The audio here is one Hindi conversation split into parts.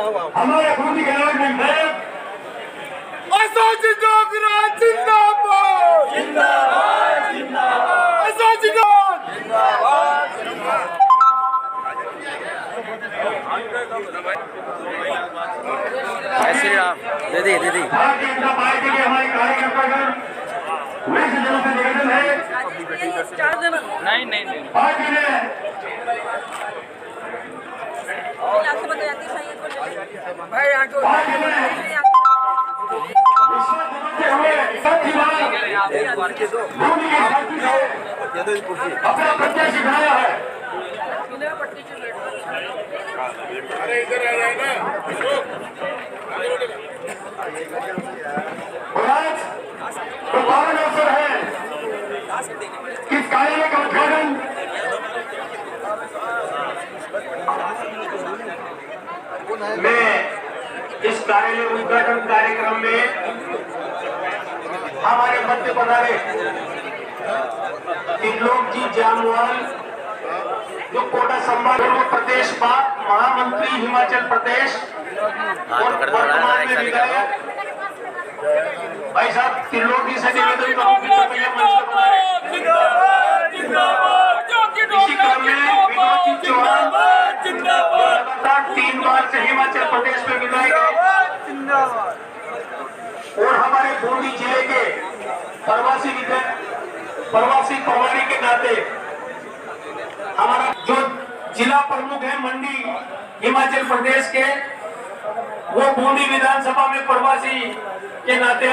हमारे बूंदी के लोग आजादी डोगरा जिंदाबाद जिंदाबाद जिंदाबाद आजादी जिंदाबाद जय श्री राम। दीदी दीदी भारतीय जनता पार्टी के हमारे कार्यकर्तागण वैसे जनों से निवेदन है नहीं पार्टी ने पार्टी ने बूंदी की धरती से अपना प्रत्याशी बनाया है। अरे इधर आ जाए ना और आज तो पावन अवसर है इस कार्यालय का उद्घाटन मैं इस कार्यालय उद्घाटन कार्यक्रम में हमारे मध्य पधारे त्रिलोकजी जामवाल जो कोटा संभाग प्रदेश महामंत्री हिमाचल प्रदेश और वर्तमान में विधायक भाई साहब त्रिलोकी से निवेदन करूं कि कृपया मंच पर आएं। इसी क्रम में विनोद जी चौहान लगातार 3 बार से हिमाचल प्रदेश में विधायक हैं और हमारे बूंदी जिले के प्रवासी प्रभारी के नाते हमारा जो जिला प्रमुख है मंडी हिमाचल प्रदेश के, वो बूंदी विधानसभा में प्रवासी के नाते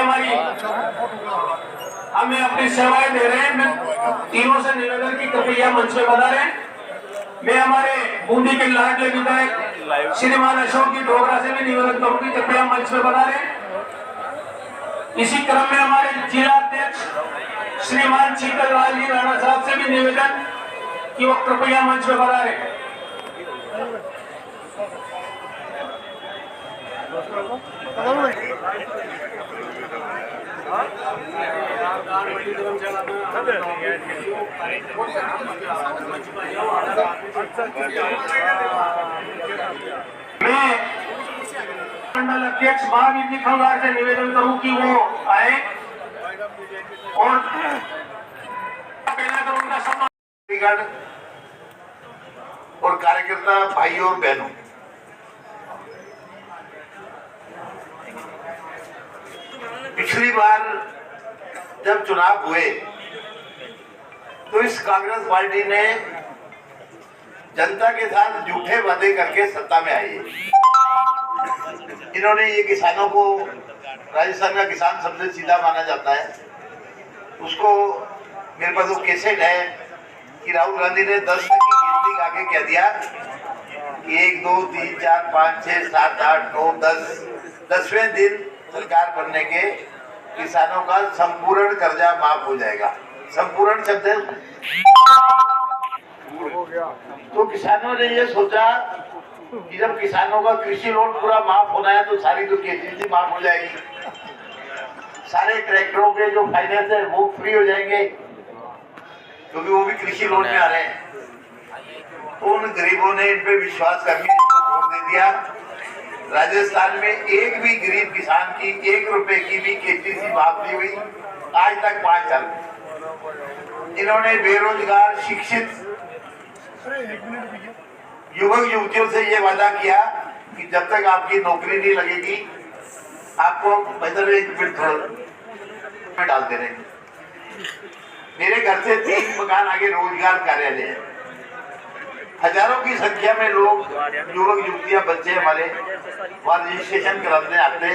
हमें अपनी सेवाएं दे रहे हैं। मैं तीनों से निवेदन की कृपया मंच पे बता रहे हैं। मैं हमारे बूंदी के लाडले विधायक श्रीमान अशोक जी डोगरा से भी निवेदन करूंगी, कृपया मंच पे बता रहे हैं। इसी क्रम में हमारे जिला अध्यक्ष श्रीमान शीतल लाल जी राणा साहब से भी निवेदन कि वो कृपया मंच पे बता रहे। मैं मंडल अध्यक्ष महावीर जी खंगार से निवेदन करूं कि वो आए और उनका सम्मान और कार्यकर्ता भाइयों और बहनों, पिछली बार जब चुनाव हुए तो इस कांग्रेस पार्टी ने जनता के साथ झूठे वादे करके सत्ता में आई। इन्होंने ये किसानों को, राजस्थान का किसान सबसे सीधा माना जाता है, उसको मेरे पास वो कैसेट है कि राहुल गांधी ने 10 तक की गिनती आगे कह दिया कि 1 2 3 4 5 6 7 8 9 10 10वें दिन सरकार बनने के किसानों का संपूर्ण कर्जा माफ हो जाएगा। संपूर्ण शब्द तो किसानों ने ये सोचा कि जब किसानों का कृषि लोन पूरा माफ होना है तो सारी तो केसीसी माफ हो जाएगी, सारे ट्रैक्टरों के जो फाइनेंस है वो फ्री हो जाएंगे क्योंकि वो भी कृषि लोन में आ रहे हैं। तो उन गरीबों ने इन पे विश्वास करके इनको वोट दे दिया। राजस्थान में एक भी गरीब किसान की 1 रुपए की भी केसीसी माफ नहीं हुई आज तक 5 साल। इन्होंने बेरोजगार शिक्षित युवक युवतियों से ये वादा किया कि जब तक आपकी नौकरी नहीं लगेगी आपको मतलब एक बिल थोड़ा डाल दे रहे। मेरे घर से 3 मकान आगे रोजगार कार्यालय है। हजारों की संख्या में लोग, युवक युवतियां, बच्चे हमारे वहाँ रजिस्ट्रेशन कराने आते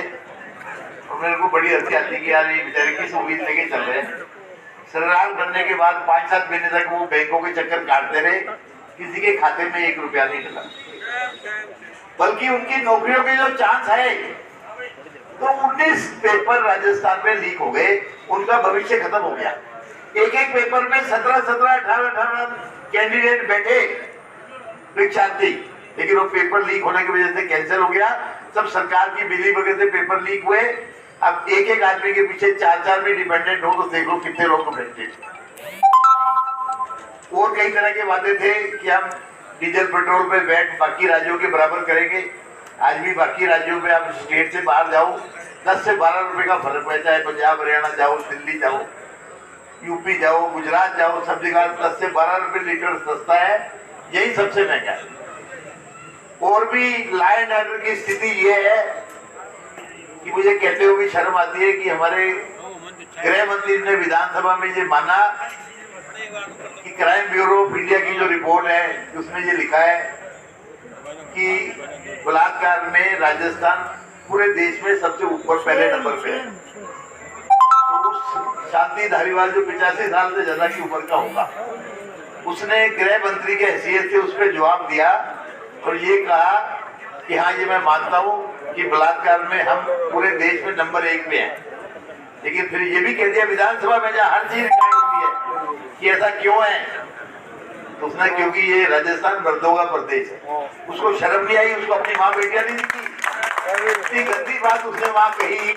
और मेरे को बड़ी हंसी आती कि यार ये बेचारे किस उम्मीद लेके चल रहे हैं। सरकार बनने के बाद 5-7 महीने तक वो बैंकों के चक्कर काटते रहे, किसी के खाते में 1 रुपया नहीं डला, बल्कि उनकी नौकरियों के जो चांस है तो 19 पेपर राजस्थान में लीक हो गए, उनका भविष्य खत्म हो गया। एक पेपर में 17-17, 18-18 कैंडिडेट बैठे परीक्षार्थी, लेकिन वो पेपर लीक होने की वजह से कैंसिल हो गया। सब सरकार की बिजली वगैरह से पेपर लीक हुए। अब एक आदमी के पीछे 4 भी डिपेंडेंट हो तो देख लो कितने लोग कनेक्टेड। और कई तरह के वादे थे कि हम डीजल पेट्रोल पे वैट बाकी राज्यों के बराबर करेंगे, आज भी बाकी राज्यों में आप स्टेट से बाहर जाओ 10 से 12 रुपए का फर्क है, चाहे पंजाब हरियाणा जाओ, दिल्ली जाओ, यूपी जाओ, गुजरात जाओ, सब जगह 10 से 12 रुपए लीटर सस्ता है, यही सबसे महंगा है। और भी लॉ एंड ऑर्डर की स्थिति ये है कि मुझे कहते हुए भी शर्म आती है कि हमारे गृह मंत्री ने विधानसभा में ये माना कि क्राइम ब्यूरो ऑफ इंडिया की जो रिपोर्ट है उसमें ये लिखा है कि बलात्कार में राजस्थान पूरे देश में सबसे ऊपर पहले नंबर पे है। तो उस शांति धारीवाल जो 85 साल से ज्यादा की उम्र का होगा, उसने गृह मंत्री के हैसियत से उस पर जवाब दिया और ये कहा कि हाँ, ये मैं मानता हूँ कि बलात्कार में हम पूरे देश में नंबर 1 पे हैं। लेकिन फिर ये भी कह दिया विधानसभा में जहाँ हर चीज रिकॉर्ड होती है कि ऐसा क्यों है, तो उसने क्योंकि ये राजस्थान मर्दों का प्रदेश है। उसको शर्म नहीं आई, उसको अपनी माँ बेटियां नहीं दिखी, इतनी गंदी बात उसने वहां कही।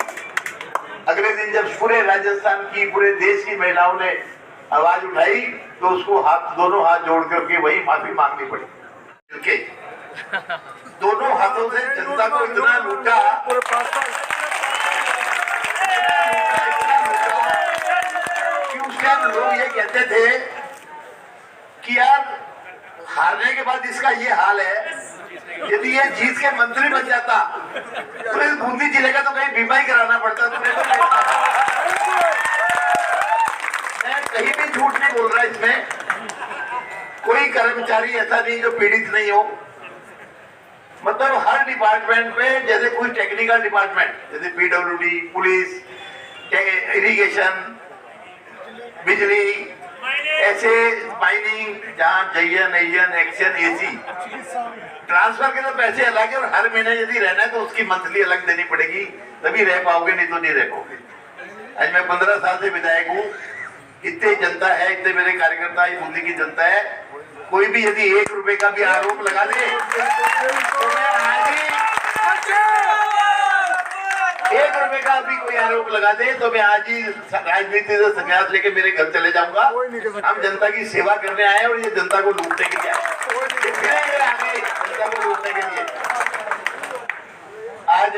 अगले दिन जब पूरे राजस्थान की, पूरे देश की महिलाओं ने आवाज उठाई तो उसको दोनों हाथ जोड़ करके वही माफी मांगनी पड़ी। क्योंकि दोनों हाथों से जनता को इतना लूटा कि उस टाइम लोग ये कहते थे कि यार हारने के बाद इसका ये हाल है, यदि ये जीत के मंत्री बन जाता तो इस बूंदी जिले का तो कहीं बीमा ही कराना पड़ता। मैं कहीं भी झूठ नहीं बोल रहा, इसमें कोई कर्मचारी ऐसा नहीं जो पीड़ित नहीं हो। मतलब हर डिपार्टमेंट में, जैसे कोई टेक्निकल डिपार्टमेंट जैसे पीडब्ल्यूडी, पुलिस, इरिगेशन, बिजली, ऐसे माइनिंग, जहाँ जयन, एक्शन, एसी, ट्रांसफर के तो पैसे अलग है और हर महीने यदि रहना है तो उसकी मंथली अलग देनी पड़ेगी, तभी रह पाओगे, नहीं तो नहीं रह पाओगे। आज मैं 15 साल से विधायक हूँ, इतने जनता है, इतने मेरे कार्यकर्ता, ये बूंदी की जनता है। कोई भी यदि 1 रुपए का भी आरोप लगा दे तो मैं आज ही 1 रुपए का भी कोई आरोप लगा दे तो मैं आज ही राजनीति से संन्यास लेके मेरे घर चले जाऊंगा। हम जनता की सेवा करने आए और ये जनता को लूटने के लिए आए, जनता को लूटने के लिए। आज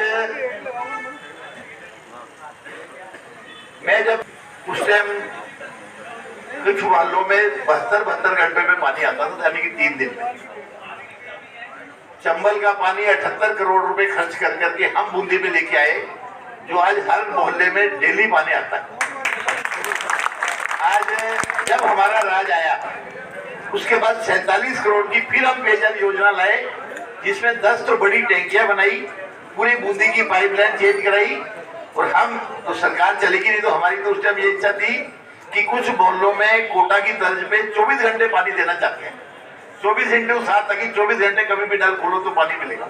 मैं जब उस टाइम कुछ मोहल्लों में 72 घंटे में पानी आता था, यानी कि 3 दिन में। चंबल का पानी 78 करोड़ रुपए खर्च कर करके हम बूंदी में लेके आए, जो आज हर मोहल्ले में डेली पानी आता है। आज जब हमारा राज आया उसके बाद 47 करोड़ की फिर हम पेयजल योजना लाए, जिसमें 10 तो बड़ी टैंकियां बनाई, पूरी बूंदी की पाइपलाइन चेंज कराई। और हम तो सरकार चलेगी नहीं, तो हमारी तो उस टाइम ये इच्छा थी कि कुछ मोहल्लों में कोटा की तर्ज पे 24 घंटे पानी देना चाहते हैं। 24 घंटे 7 तक ही 24 घंटे कभी भी नल खोलो तो पानी मिलेगा,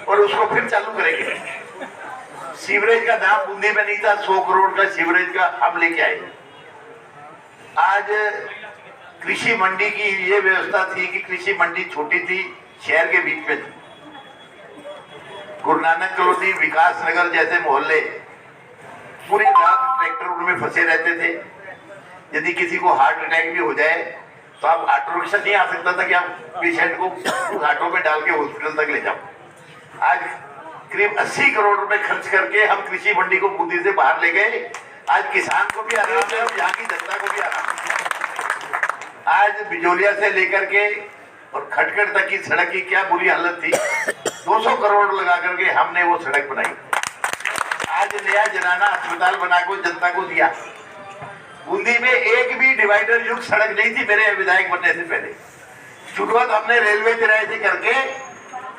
और उसको फिर चालू करेंगे। सीवरेज का दाम बूंदी में नहीं था, 100 करोड़ का सीवरेज का हम लेके आए। आज कृषि मंडी की ये व्यवस्था थी कि कृषि मंडी छोटी थी, शहर के बीच में थी। गुरु नानक कॉलोनी, विकास नगर जैसे मोहल्ले पूरी रात ट्रैक्टर उनमें फंसे रहते थे। यदि किसी को हार्ट अटैक भी हो जाए तो आप ऑटो रिक्शा नहीं आ सकता था कि आप पेशेंट को उस ऑटो में डाल के हॉस्पिटल तक ले जाओ। आज करीब 80 करोड़ रुपए खर्च करके हम कृषि मंडी को बूंदी से बाहर ले गए। आज किसान को भी आराम है और यहाँ की जनता को भी आराम है। आज बिजोलिया से लेकर के और खटखट तक की सड़क की क्या बुरी हालत थी, 200 करोड़ लगा करके हमने वो सड़क बनाई। आज नया जनाना अस्पताल बनाकर जनता को दिया। बूंदी में एक भी डिवाइडर युक्त सड़क नहीं थी मेरे विधायक बनने से पहले। शुरुआत हमने रेलवे किराए से करके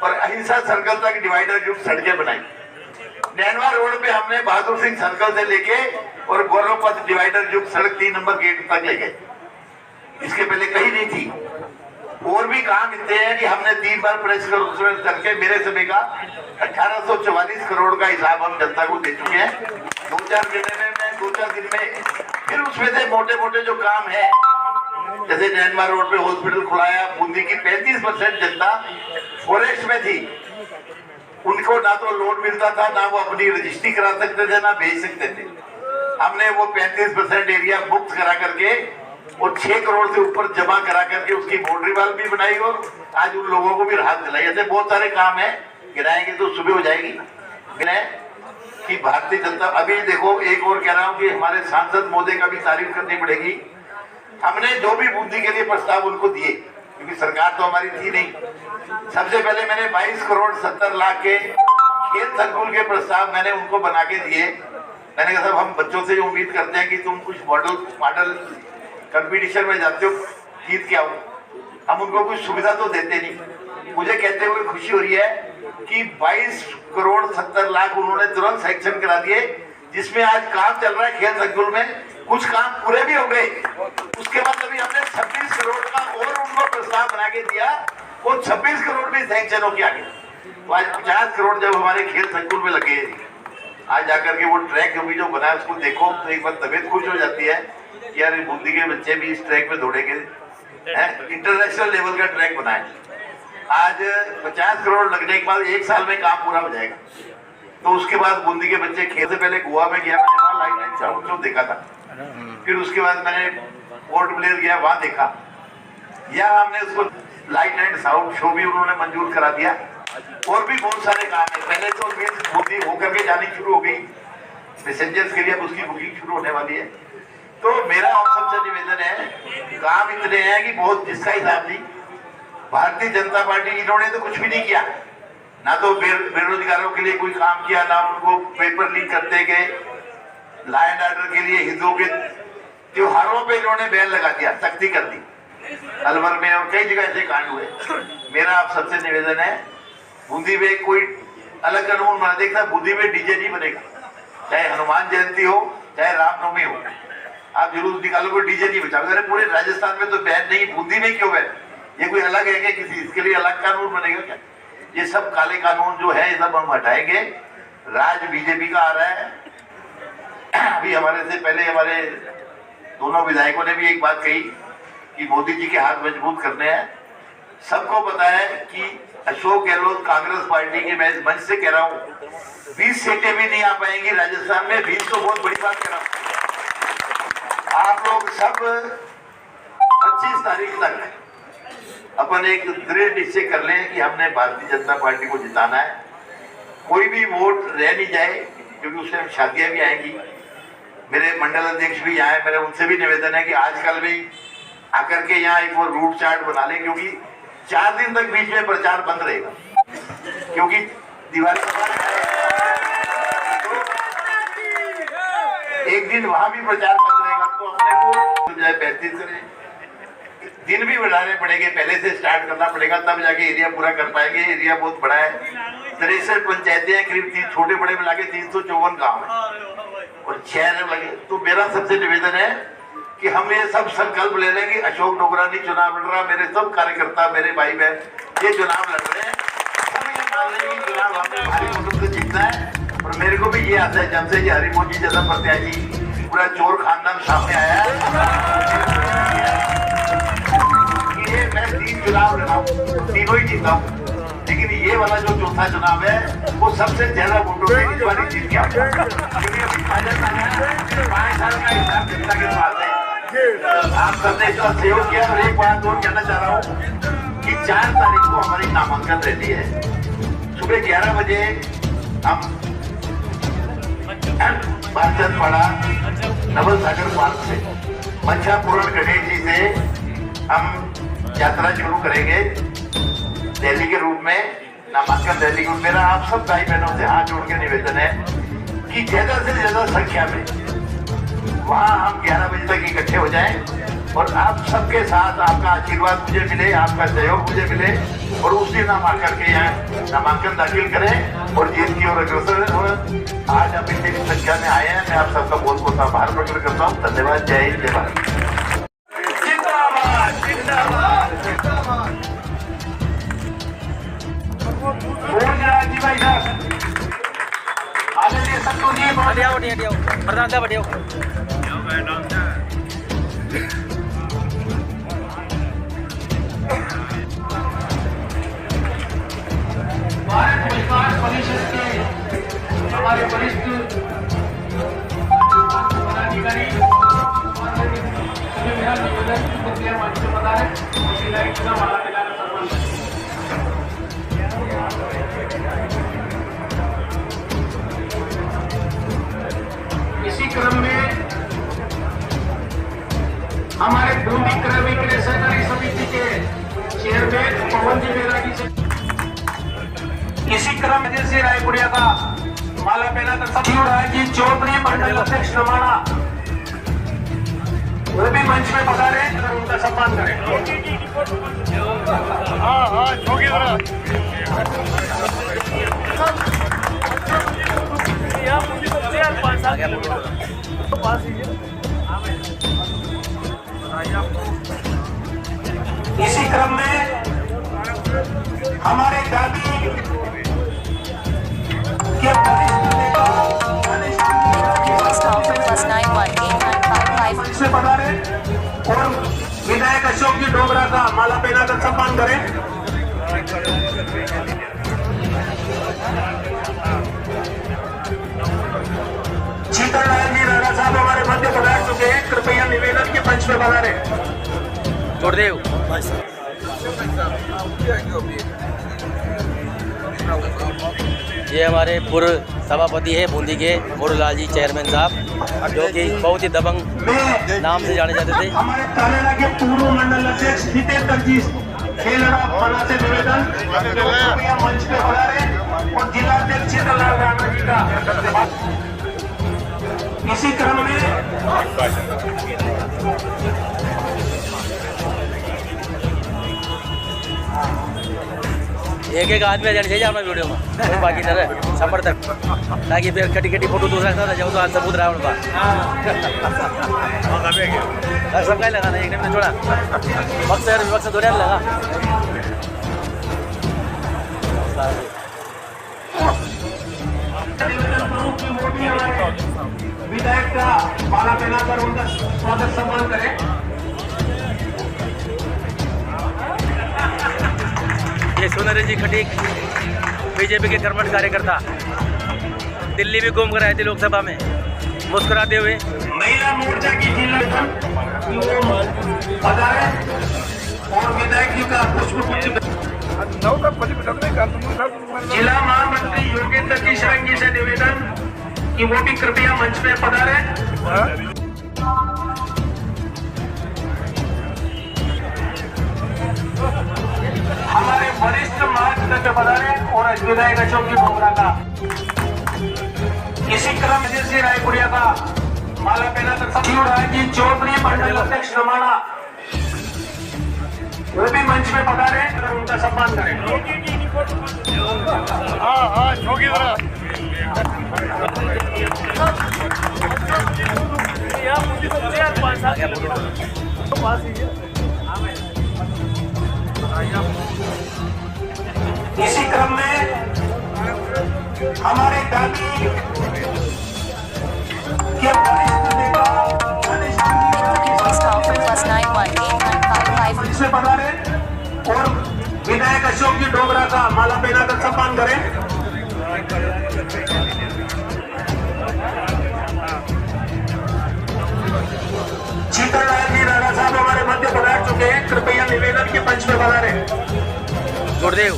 और अहिंसा सर्कल तक डिवाइडर युक्त सड़कें बनाई। नैनवा रोड पे हमने बहादुर सिंह सर्कल से लेके और गौरव पथ डिवाइडर युक्त सड़क 3 नंबर गेट तक ले गए। इसके पहले कहीं नहीं थी। और भी काम इतने हैं कि हमने 3 बार प्रेस कॉन्फ्रेंस करके मेरे समय का 1844 करोड़ का हिसाब हम जनता को दे चुके हैं। 2-4 दिन में फिर उसमें से मोटे मोटे जो काम है, जैसे नैनवा रोड पे हॉस्पिटल खुलाया। बूंदी की 35% जनता फॉरेस्ट में थी, उनको ना तो लोन मिलता था, ना वो अपनी रजिस्ट्री करा सकते थे, ना बेच सकते थे। हमने वो 35% एरिया मुक्त करा करके और 6 करोड़ से ऊपर जमा करा करके उसकी बाउंड्री वाल भी बनाई और आज उन लोगों को भी राहत दिलाई। ऐसे बहुत सारे काम है गिराएंगे तो सुबह हो जाएगी। गिराए कि भारतीय जनता, अभी देखो एक और कह रहा हूं कि हमारे सांसद महोदय का भी तारीफ करनी पड़ेगी। हमने जो भी बूंदी के लिए प्रस्ताव उनको दिए, क्योंकि सरकार तो हमारी थी नहीं। सबसे पहले मैंने 22 करोड़ 70 लाख के खेल संकुल के प्रस्ताव मैंने उनको बना के दिए। मैंने कहा साहब हम बच्चों से उम्मीद करते हैं कि तुम कुछ मॉडल कंपटीशन में जाते हो, जीत के आओ, हम उनको कुछ सुविधा तो देते नहीं। मुझे कहते हुए खुशी हो रही है कि 22 करोड़ 70 लाख उन्होंने तुरंत सैंक्शन करा दिए, जिसमें आज काम चल रहा है खेल संकुल में। कुछ काम पूरे भी हो गए। उसके बाद अभी हमने 26 करोड़ का और उनको प्रस्ताव बना के दिया, वो 26 करोड़ भी सैंक्शन हो के आगे। तो आज 50 करोड़ जब हमारे खेल संकुल में लगे, आज जाकर के वो ट्रैक अभी जो बना है उसको देखो तो एक बार तबीयत खुश हो जाती है कि यार बूंदी के बच्चे भी इस ट्रैक पे दौड़ेंगे। इंटरनेशनल लेवल का ट्रैक बना है। आज 50 करोड़ लगने के बाद 1 साल में काम पूरा हो जाएगा। तो उसके बाद बूंदी के बच्चे खेल से पहले गोवा में गया, मैंने वहाँ लाइट एंड साउंड शो देखा था। फिर उसके बाद मैंने पोर्ट ब्लेयर गया, वहाँ देखा। यहाँ हमने उसको लाइट एंड साउंड शो भी उन्होंने मंजूर करा दिया। और भी बहुत सारे काम है। पहले तो बूंदी होकर के जानी शुरू हो गई पैसेंजर्स के लिए, अब उसकी बुकिंग शुरू होने वाली है। तो मेरा आप सबसे निवेदन है, काम इतने हैं कि बहुत जिसका हिसाब नहीं। भारतीय जनता पार्टी इन्होंने तो कुछ भी नहीं किया, ना तो बेरोजगारों के लिए कोई काम किया, ना उनको पेपर लीक करते गए, लॉ एंड ऑर्डर के लिए हिंदुओं के त्योहारों पे इन्होंने बैन लगा दिया, सख्ती कर दी। अलवर में और कई जगह ऐसे कांड हुए। मेरा आप सबसे निवेदन है, बूंदी में कोई अलग कानून बना देगा। बूंदी में डीजे नहीं बनेगा, चाहे हनुमान जयंती हो चाहे रामनवमी हो, आप जुलूस निकालोगे डीजे नहीं बचा। अरे पूरे राजस्थान में तो बैन नहीं, बूंदी में क्यों बैन? ये कोई अलग है क्या? किसी इसके लिए अलग कानून बनेगा क्या? ये सब काले कानून जो है ये सब हम हटाएंगे। राज बीजेपी का आ रहा है। अभी हमारे से पहले हमारे दोनों विधायकों ने भी एक बात कही कि मोदी जी के हाथ मजबूत करने हैं। सबको पता है कि अशोक गहलोत कांग्रेस पार्टी की, मैं इस मंच से कह रहा हूँ, 20 सीटें भी नहीं आ पाएंगी राजस्थान में। 20 तो बहुत बड़ी बात कह रहा हूँ। आप लोग सब 25 तारीख तक अपन एक दृढ़ निश्चय कर लें कि हमने भारतीय जनता पार्टी को जिताना है। कोई भी वोट रह नहीं जाए, क्योंकि उसमें शादियां भी आएंगी। मेरे मंडल अध्यक्ष भी यहाँ है, मेरा उनसे भी निवेदन है कि आजकल भी आकर के यहाँ एक वो रूट चार्ट बना लें, क्योंकि 4 दिन तक बीच में प्रचार बंद रहेगा, क्योंकि दिवाली एक दिन वहां भी प्रचार बंद रहेगा। तो अपने को 35 करें, दिन भी बढ़ाने पड़ेंगे, पहले से स्टार्ट करना पड़ेगा, तब जाके एरिया पूरा कर पाएंगे। एरिया बहुत बड़ा है, 63 पंचायतें हैं, करीब 30 छोटे बड़े मिला के 354 गाँव है और 6 लगे। तो मेरा सबसे निवेदन है कि हम ये सब संकल्प ले लें कि अशोक डोगरा नहीं चुनाव लड़ रहा, मेरे सब कार्यकर्ता, मेरे भाई बहन ये चुनाव लड़ रहे हैं। हम ये मान लें कि चुनाव हमने भारी मतों से जीतना है। और मेरे को भी ये आता है, जब से ये हरिमोहन जी जैसा प्रत्याशी पूरा चोर खानदान सामने आया कि ये मैं 3 चुनाव लड़ा हूँ, तीनों ही जीता हूँ, लेकिन ये वाला जो चौथा चुनाव है वो सबसे ज्यादा वोटों से इस बार जीत गया। क्योंकि अभी 5 साल का हिसाब जनता के पास है। आप सबने इसका सहयोग किया। और एक बात और कहना चाह रहा हूँ कि 4 तारीख को हमारी नामांकन रहती है। सुबह 11 बजे हम बालचंद पड़ा नवल सागर पार्क से मंचा पूरण गणेश जी से हम यात्रा शुरू करेंगे दिल्ली के रूप में, नामांकन दिल्ली को। मेरा आप सब भाई बहनों से हाथ जोड़ के निवेदन है कि ज्यादा से ज्यादा संख्या में वहां हम 11 बजे तक इकट्ठे हो जाएं और आप सबके साथ आपका आशीर्वाद मुझे मिले, आपका सहयोग मुझे मिले और उस दिन हम आकर के यहाँ नामांकन दाखिल करें और जीत की ओर अग्रसर हो। आज आप इतनी संख्या में आए हैं, मैं आप सबका बहुत बहुत आभार प्रकट करता हूँ। धन्यवाद। जय हिंद, जय भारत। जिंदाबाद जिंदाबाद जिंदाबाद। जी भाई साहब आदरणीय संतोष जी, बढ़िया प्रधान साहब बढ़िया। भारत विकास परिषद के हमारे वरिष्ठ पदाधिकारी सभी मेरा निवेदन कृपया मंच पर पधारें। माला पहनाकर शिवराज जी चौधरी मंडल अध्यक्ष नमाना वो भी मंच में पधारे और उनका सम्मान करें। हाँ हाँ छोकी जरा इसी क्रम में हमारे दादी के मंच से पधारे और विधायक अशोक जी डोगरा का माला पहनाकर सम्मान करें। शीतललाल जी राणा साहब हमारे मध्य पधार चुके हैं, कृपया निवेदन के मंच में पधारे। गुरुदेव ये हमारे पूर्व सभापति है बूंदी के मोरूलाल जी चेयरमैन साहब, जो कि बहुत ही दबंग नाम से जाने जाते थे। हमारे तालेड़ा के पूर्व मंडल अध्यक्ष हितेंद्र जी खेलड़ा बना से निवेदन कृपया मंच पे पधारे और जिलाध्यक्ष शीतललाल राणा जी का इसी क्रम में एक एक आदमी जाने चाहिए अपना वीडियो में और बाकी तरह सफर तक, ताकि फिर कटी कटी फोटो दूसरा था जब तो आज सबूत रावण का सबका ही लगाना एक ने छोड़ा वक्त दोनों लगा। विधायक का माला पहनाकर उनका स्वागत सम्मान करें। ये सोनारी जी खटीक बीजेपी के कर्मठ कार्यकर्ता दिल्ली भी घूम कर आए थे लोकसभा में मुस्कुराते हुए। महिला मोर्चा की जिला पधारे और विधायक जी का पुष्पगुच्छ जिला महामंत्री योगेंद्र जी शरणजी से निवेदन कि वो भी कृपया मंच में पधारे। हमारे वरिष्ठ मार्गदर्शक पधारे और विधायक अशोक जी डोगरा का इसी क्रम से रायपुरिया का माला पहनाकर शिवराज जी चौधरी मंडल अध्यक्ष नमाना वो भी मंच में पधारे और उनका सम्मान करें। हाँ हाँ छोकी जरा इसी क्रम में हमारे दादी के वरिष्ठ नेता से पधारे और विधायक अशोक जी डोगरा का माला पहनाकर सम्मान करें। शीतललाल जी राणा साहब हमारे मध्य पधार चुके हैं, कृपया निवेदन के मंच में पधारे। गुरुदेव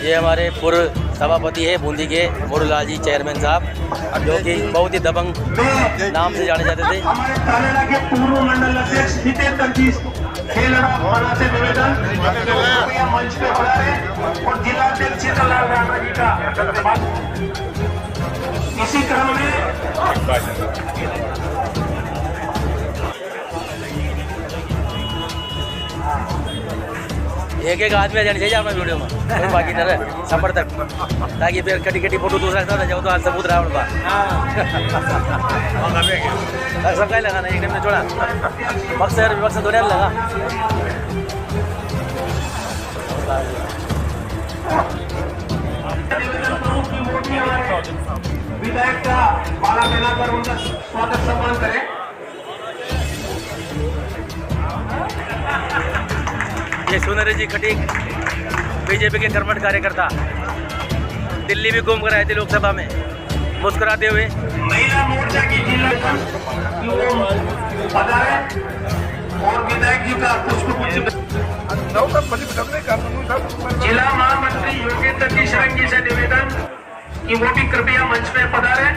ये हमारे पूर्व सभापति है बूंदी के मोरूलाल जी चेयरमैन साहब, जो कि बहुत ही दबंग नाम से जाने जाते थे। हमारे तालेड़ा के पूर्व मंडल अध्यक्ष हितेंद्र जी खेलड़ा बना से निवेदन कृपया मंच पे पधारे और जिलाध्यक्ष शीतललाल राणा जी का इसी क्रम में एक एक आदमी जाने चाहिए अपना वीडियो में और बाकी तरह सफर तक, ताकि फिर कटी कटी फोटो दूसरा था जब तो आज सबूत रावण का सबका ही लगाना एक ने छोड़ा वक्त दोनों लगा। विधायक का माला पहनाकर उनका स्वागत सम्मान करें। ये सोनारी जी खटीक बीजेपी के कर्मठ कार्यकर्ता दिल्ली भी घूम कर आए थे लोकसभा में मुस्कुराते हुए। महिला मोर्चा की जिला पधारे और विधायक जी का पुष्पगुच्छ जिला महामंत्री योगेंद्र जी शरणजी से निवेदन कि वो भी कृपया मंच में पधारे।